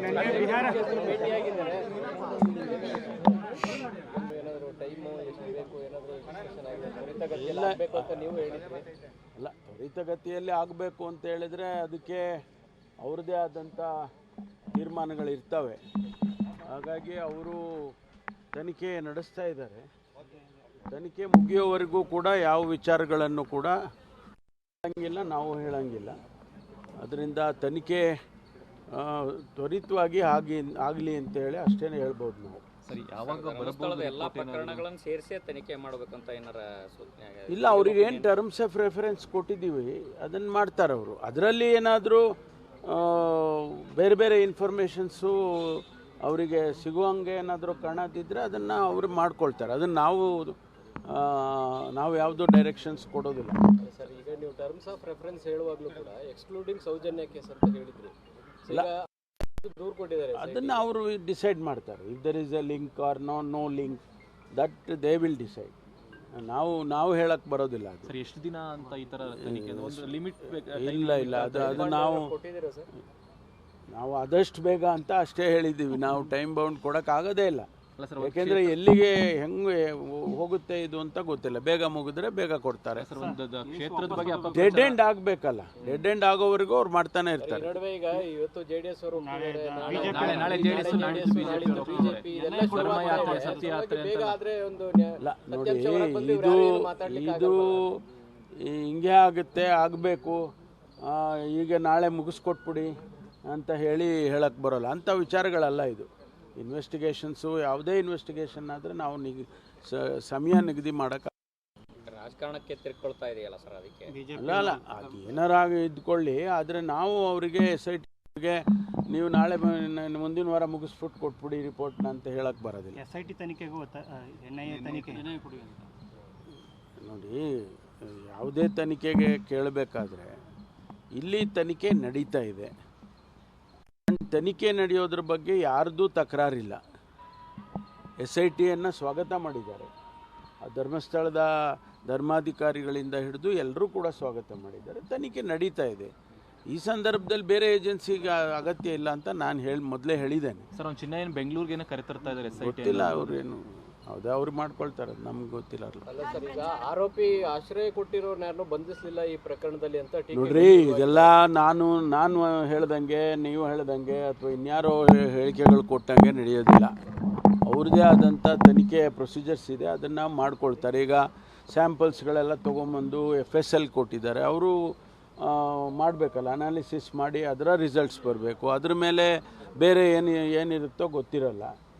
ಅಲ್ಲ, ತ್ವರಿತಗತಿಯಲ್ಲಿ ಆಗಬೇಕು ಅಂತ ಹೇಳಿದ್ರೆ ಅದಕ್ಕೆ ಅವ್ರದ್ದೇ ಆದಂಥ ತೀರ್ಮಾನಗಳಿರ್ತವೆ. ಹಾಗಾಗಿ ಅವರು ತನಿಖೆ ನಡೆಸ್ತಾ ಇದ್ದಾರೆ. ತನಿಖೆ ಮುಗಿಯೋವರೆಗೂ ಕೂಡ ಯಾವ ವಿಚಾರಗಳನ್ನು ಕೂಡ ಹೇಳಂಗಿಲ್ಲ, ನಾವು ಹೇಳಂಗಿಲ್ಲ. ಅದರಿಂದ ತನಿಖೆ ತ್ವರಿತವಾಗಿ ಆಗಲಿ ಅಂತ ಹೇಳಿ ಅಷ್ಟೇ ಹೇಳ್ಬೋದು ನಾವು. ಸರಿ, ಯಾವಾಗ ಎಲ್ಲ ಪ್ರಕರಣಗಳನ್ನು ಸೇರಿಸಿ ತನಿಖೆ ಮಾಡಬೇಕಂತ ಏನಾರ ಸೂಚನೆ? ಇಲ್ಲ, ಅವ್ರಿಗೆ ಏನು ಟರ್ಮ್ಸ್ ಆಫ್ ರೆಫರೆನ್ಸ್ ಕೊಟ್ಟಿದ್ದೀವಿ ಅದನ್ನು ಮಾಡ್ತಾರೆ ಅವರು. ಅದರಲ್ಲಿ ಏನಾದರೂ ಬೇರೆ ಬೇರೆ ಇನ್ಫಾರ್ಮೇಷನ್ಸು ಅವರಿಗೆ ಸಿಗುವಂಗೆ ಏನಾದರೂ ಕಾಣದಿದ್ದರೆ ಅದನ್ನು ಅವರು ಮಾಡ್ಕೊಳ್ತಾರೆ. ಅದನ್ನು ನಾವು ಯಾವುದೋ ಡೈರೆಕ್ಷನ್ಸ್ ಕೊಡೋದಿಲ್ಲ. ಸರ್, ಈಗ ನೀವು ಟರ್ಮ್ಸ್ ಆಫ್ ರೆಫರೆನ್ಸ್ ಹೇಳುವಾಗಲೂ ಕೂಡ ಎಕ್ಸ್ಕ್ಲೂಡಿಂಗ್ ಸೌಜನ್ಯ ಕೇಸ್ ಅಂತ ಹೇಳಿದ್ರಿ. ದೂರು ಕೊಟ್ಟಿದ್ದಾರೆ, ಅದನ್ನು ಅವರು ಡಿಸೈಡ್ ಮಾಡ್ತಾರೆ. If there is a link or no link, that they will decide. ನಾವು ಹೇಳಕ್ಕೆ ಬರೋದಿಲ್ಲ. ಅದು ಸರ್, ಎಷ್ಟು ದಿನ ಅಂತ ಈ ಥರ ತನಿಖೆ ಒಂದು ಲಿಮಿಟ್? ಇಲ್ಲ, ಅದು ನಾವು ಆದಷ್ಟು ಬೇಗ ಅಂತ ಅಷ್ಟೇ ಹೇಳಿದ್ದೀವಿ. ನಾವು ಟೈಮ್ ಬೌಂಡ್ ಕೊಡೋಕ್ಕಾಗೋದೇ ಇಲ್ಲ. ಯಾಕೆಂದರೆ ಎಲ್ಲಿಗೆ ಹೆಂಗೆ ಹೋಗುತ್ತೆ ಇದು ಅಂತ ಗೊತ್ತಿಲ್ಲ. ಬೇಗ ಮುಗಿದ್ರೆ ಬೇಗ ಕೊಡ್ತಾರೆ. ಕ್ಷೇತ್ರದ ಬಗ್ಗೆ ಡೆಡ್ ಎಂಡ್ ಆಗಬೇಕಲ್ಲ, ಡೆಡ್ ಎಂಡ್ ಆಗೋವರೆಗೂ ಅವ್ರು ಮಾಡ್ತಾನೆ ಇರ್ತಾರೆ. ನಡುವೆ ಈಗ ಇವತ್ತು ಜೆಡಿಎಸ್ ಅವರು ನೋಡಿ, ಇದು ಹಿಂಗೆ ಆಗುತ್ತೆ, ಆಗಬೇಕು, ಈಗ ನಾಳೆ ಮುಗಿಸ್ಕೊಟ್ಬಿಡಿ ಅಂತ ಹೇಳಕ್ಕೆ ಬರೋಲ್ಲ. ಅಂಥ ವಿಚಾರಗಳಲ್ಲ ಇದು. ಇನ್ವೆಸ್ಟಿಗೇಷನ್ಸು, ಯಾವುದೇ ಇನ್ವೆಸ್ಟಿಗೇಷನ್ ಆದರೆ ನಾವು ಸಮಯ ನಿಗದಿ ಮಾಡೋಕ್ಕೆ ರಾಜಕಾರಣಕ್ಕೆ ತಿರ್ಕೊಳ್ತಾ ಇದೆಯಲ್ಲ ಸರ್, ಅದಕ್ಕೆ ಅಲ್ಲ ಅದು ಏನಾರಾಗಿ ಇದ್ಕೊಳ್ಳಿ. ಆದರೆ ನಾವು ಅವರಿಗೆ SITಗೆ ನೀವು ನಾಳೆ ಮುಂದಿನ ವಾರ ಮುಗಿಸ್ಬಿಟ್ಟು ಕೊಟ್ಬಿಡಿ ರಿಪೋರ್ಟ್ನ ಅಂತ ಹೇಳಕ್ಕೆ ಬರೋದಿಲ್ಲ. SIT ತನಿಖೆಗೂ NIA ತನಿಖೆ ನೋಡಿ, ಯಾವುದೇ ತನಿಖೆಗೆ ಕೇಳಬೇಕಾದ್ರೆ ಇಲ್ಲಿ ತನಿಖೆ ನಡೀತಾ ಇದೆ. ತನಿಖೆ ನಡೆಯೋದ್ರ ಬಗ್ಗೆ ಯಾರ್ದೂ ತಕರಾರಿಲ್ಲ. SITಯನ್ನು ಸ್ವಾಗತ ಮಾಡಿದ್ದಾರೆ. ಆ ಧರ್ಮಸ್ಥಳದ ಧರ್ಮಾಧಿಕಾರಿಗಳಿಂದ ಹಿಡಿದು ಎಲ್ಲರೂ ಕೂಡ ಸ್ವಾಗತ ಮಾಡಿದ್ದಾರೆ. ತನಿಖೆ ನಡೀತಾ ಇದೆ. ಈ ಸಂದರ್ಭದಲ್ಲಿ ಬೇರೆ ಏಜೆನ್ಸಿಗೆ ಅಗತ್ಯ ಇಲ್ಲ ಅಂತ ನಾನು ಮೊದಲೇ ಹೇಳಿದ್ದೇನೆ. ಸರ್, ಒಂದು ಚಿನ್ನ ಏನು ಬೆಂಗಳೂರಿಗೇನು ಕರೆತರ್ತಾ ಇದ್ದಾರೆ? ಗೊತ್ತಿಲ್ಲ, ಅವ್ರೇನು ಹೌದಾ ಅವ್ರು ಮಾಡ್ಕೊಳ್ತಾರೆ, ನಮ್ಗೆ ಗೊತ್ತಿಲ್ಲ. ಅಲ್ಲ ಸರ್, ಈಗ ಆರೋಪಿ ಆಶ್ರಯ ಕೊಟ್ಟಿರೋರ್ನ ಯಾರನ್ನೂ ಬಂಧಿಸಲಿಲ್ಲ ಈ ಪ್ರಕರಣದಲ್ಲಿ ಅಂತ ನೋಡ್ರಿ, ಇದೆಲ್ಲ ನಾನು ಹೇಳ್ದಂಗೆ, ನೀವು ಹೇಳ್ದಂಗೆ ಅಥವಾ ಇನ್ಯಾರೋ ಹೇಳಿಕೆಗಳು ಕೊಟ್ಟಂಗೆ ನಡೆಯೋದಿಲ್ಲ. ಅವ್ರದ್ದೇ ಆದಂಥ ತನಿಖೆ ಪ್ರೊಸೀಜರ್ಸ್ ಇದೆ, ಅದನ್ನು ಮಾಡ್ಕೊಳ್ತಾರೆ. ಈಗ ಸ್ಯಾಂಪಲ್ಸ್ಗಳೆಲ್ಲ ತೊಗೊಂಬಂದು FSL ಕೊಟ್ಟಿದ್ದಾರೆ. ಅವರು ಮಾಡಬೇಕಲ್ಲ, ಅನಾಲಿಸಿಸ್ ಮಾಡಿ ಅದರ ರಿಸಲ್ಟ್ಸ್ ಬರಬೇಕು. ಅದ್ರ ಮೇಲೆ ಬೇರೆ ಏನಿರುತ್ತೋ ಗೊತ್ತಿರಲ್ಲ.